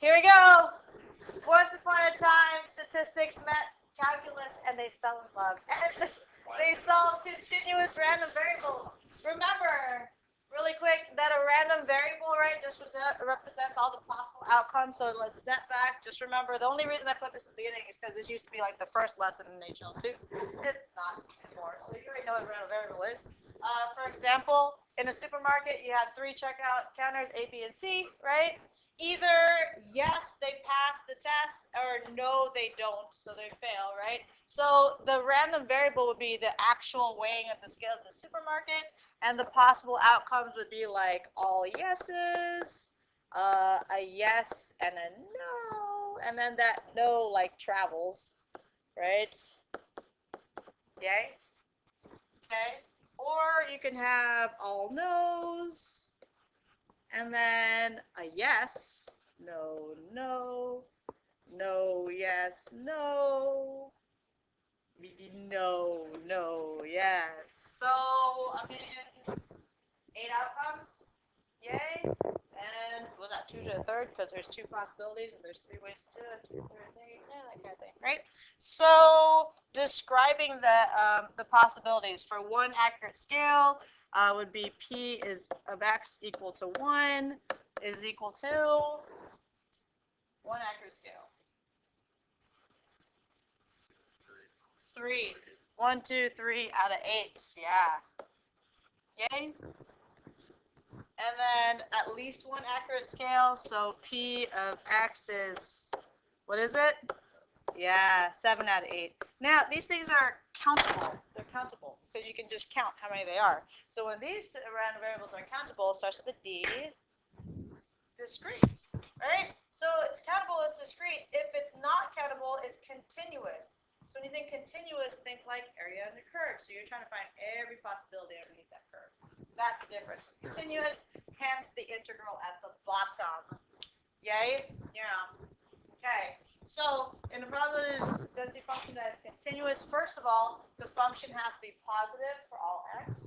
Here we go. Once upon a time, statistics met calculus, and they fell in love. And they solved continuous random variables. Remember, really quick, that a random variable, right, just represents all the possible outcomes. So let's step back. Just remember, the only reason I put this at the beginning is because this used to be like the first lesson in HL2. It's not anymore. So you already know what a random variable is. For example, in a supermarket, you have 3 checkout counters, A, B, and C, right? Either yes, they pass the test, or no, they don't, so they fail, right? So the random variable would be the actual weighing of the scales of the supermarket, and the possible outcomes would be like all yeses, a yes and a no, and then that no like travels, right? Yay? Okay. Or you can have all no's, and then a yes, no, no, no, yes, no, no, no, yes. So, I mean, 8 outcomes, yay. And was that 2 to the third? Because there's 2 possibilities and there's 3 ways to do it. 2 to the third, yeah, that kind of thing, right? So, describing the possibilities for one accurate scale would be P is of X equal to 1 is equal to one accurate scale. 3. 1, 2, 3 out of 8. Yeah. Yay. And then at least one accurate scale. So P of X is, what is it? Yeah, 7 out of 8. Now, these things are countable. They're countable because you can just count how many they are. So when these random variables are countable, it starts with a D, discrete, right? So it's countable as discrete. If it's not countable, it's continuous. So when you think continuous, think like area under curve. So you're trying to find every possibility underneath that curve. That's the difference. Continuous, hence the integral at the bottom. Yay? Yeah. Okay. So in a probability density function that is continuous, first of all, the function has to be positive for all x.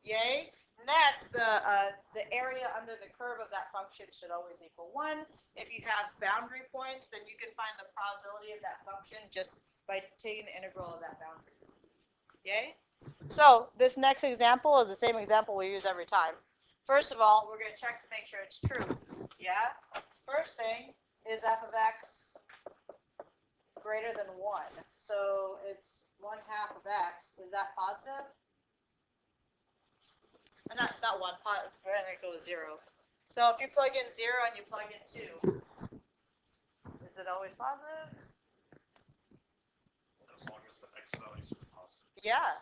Yay. Next, the area under the curve of that function should always equal 1. If you have boundary points, then you can find the probability of that function just by taking the integral of that boundary. Yay? So this next example is the same example we use every time. First of all, we're going to check to make sure it's true. Yeah? First thing is f of x greater than 1. So it's 1/2 of x. Is that positive? Not 1. We're going to go to 0. So if you plug in 0 and you plug in 2, is it always positive? As long as the x value is positive. Yeah.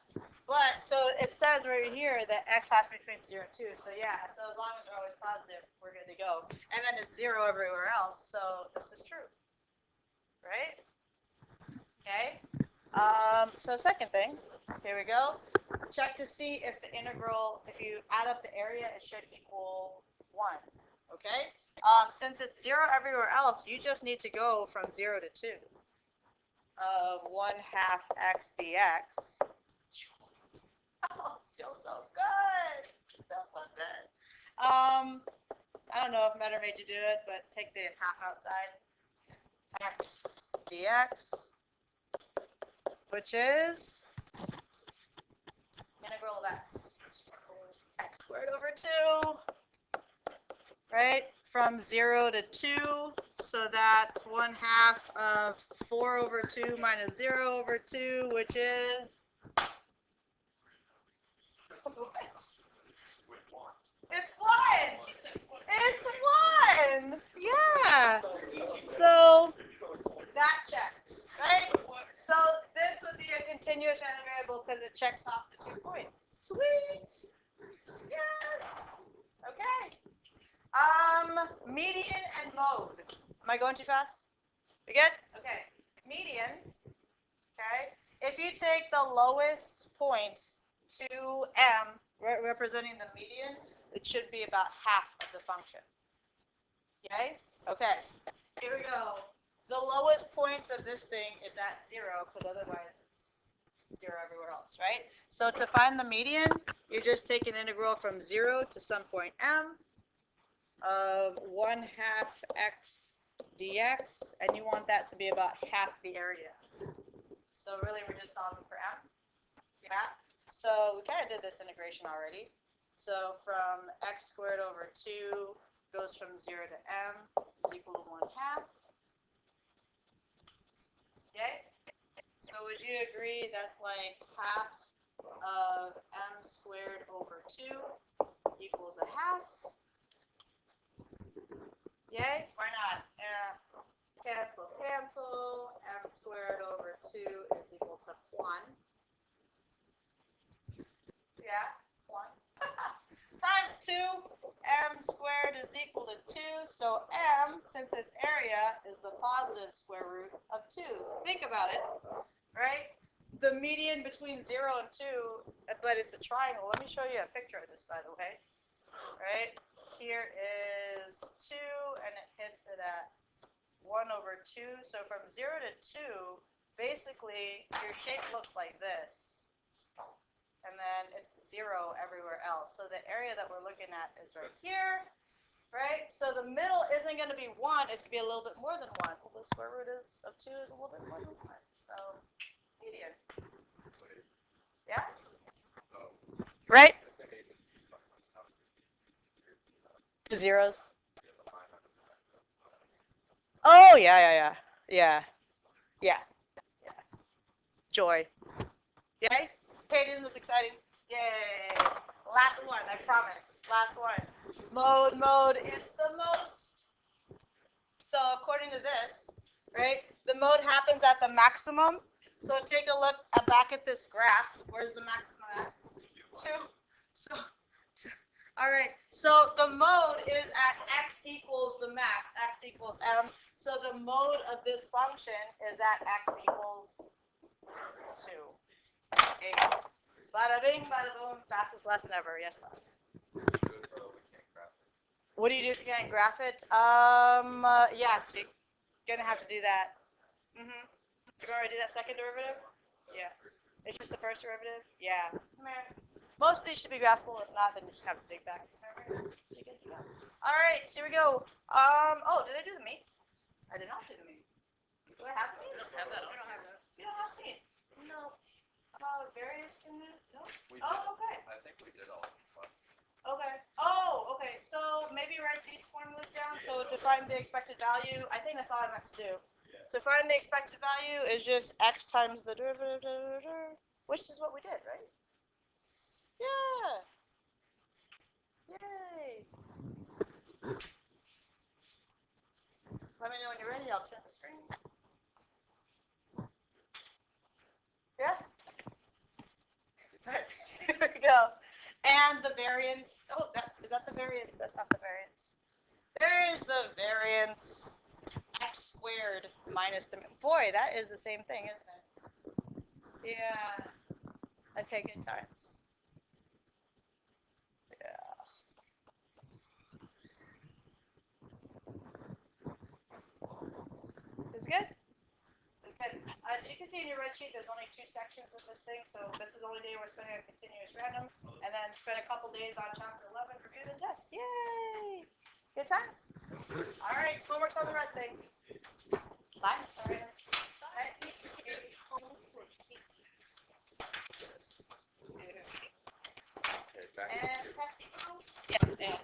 But, so it says right here that x has to be between 0 and 2. So yeah, so as long as they're always positive, we're good to go. And then it's 0 everywhere else, so this is true. Right? Okay. So second thing, here we go. Check to see if the integral, if you add up the area, it should equal 1. Okay? Since it's 0 everywhere else, you just need to go from 0 to 2 of 1/2 x dx. Oh, feels so good. Feels so good. I don't know if Meta made you do it, but take the half outside. X dx, which is integral of x. X squared over 2. Right? From 0 to 2. So that's 1/2 of 4 over 2 minus 0 over 2, which is what? It's 1! It's 1! Yeah! So that checks, right? So this would be a continuous random variable because it checks off the 2 points. Sweet! Yes! Okay. Median and mode. Am I going too fast? We good? Okay. Median, okay? If you take the lowest point to m, representing the median, it should be about half of the function. Okay? Okay. Here we go. The lowest point of this thing is at 0, because otherwise it's 0 everywhere else, right? So to find the median, you just take an integral from 0 to some point m of 1/2 x dx, and you want that to be about half the area. So really we're just solving for m. Yeah. So we kind of did this integration already. So from x squared over 2 goes from 0 to m is equal to 1/2. Okay? So would you agree that's like half of m squared over 2 equals 1/2? Yay? Why not? Cancel, cancel. M squared over 2 is equal to 1. Yeah? 1. Times 2, m squared is equal to 2. So m, since its area, is the positive square root of 2. Think about it, right? The median between 0 and 2, but it's a triangle. Let me show you a picture of this, by the way. Right? Here is 2, and it hits it at 1 over 2. So from 0 to 2, basically, your shape looks like this. And then it's 0 everywhere else. So the area that we're looking at is right here. Right? So the middle isn't going to be 1. It's going to be a little bit more than 1. Well, the square root of 2 is a little bit more than 1. So, median. Yeah? Right? The zeros. Oh, yeah. Joy. Yay? Paid isn't this exciting? Yay. Last one, I promise. Last one. Mode is the most. So according to this, right, the mode happens at the maximum. So take a look back at this graph. Where's the maximum at? 2. So, all right. So the mode is at x equals the max. X equals m. So the mode of this function is at x equals 2. Okay. Bada bing, bada boom. Fastest lesson ever. Yes, love. What do you do if you can't graph it? Yes, you're gonna have to do that. You're gonna do that second derivative? Yeah. It's just the first derivative? Yeah. Most of these should be graphable. If not, then you just have to dig back. You're good to go. All right, here we go. Oh, did I do the meat? I did not do the meat. Do I have the meat? We don't have that. We don't have that. You don't have meat? No. Various can do? No? We Oh, did. okay. I think we did all of this last. Okay. Oh, okay. So maybe write these formulas down. So to find the expected value, I think that's all I meant to do. Yeah. To find the expected value is just x times the derivative, which is what we did, right? Yeah. Yay. Let me know when you're ready. I'll turn the screen. Yeah. Here we go. And the variance. Oh, is that the variance? That's not the variance. There's the variance. X squared minus the. Boy, that is the same thing, isn't it? Yeah. Okay, good times. Yeah. It's good? It's good. As you can see in your red sheet, there's only 2 sections of this thing, so this is the only day we're spending on continuous random, and then spend a couple days on chapter 11, review the test. Yay! Good times? All right, homework's on the red thing. Bye. Sorry. Nice to meet you. And test. Yes, and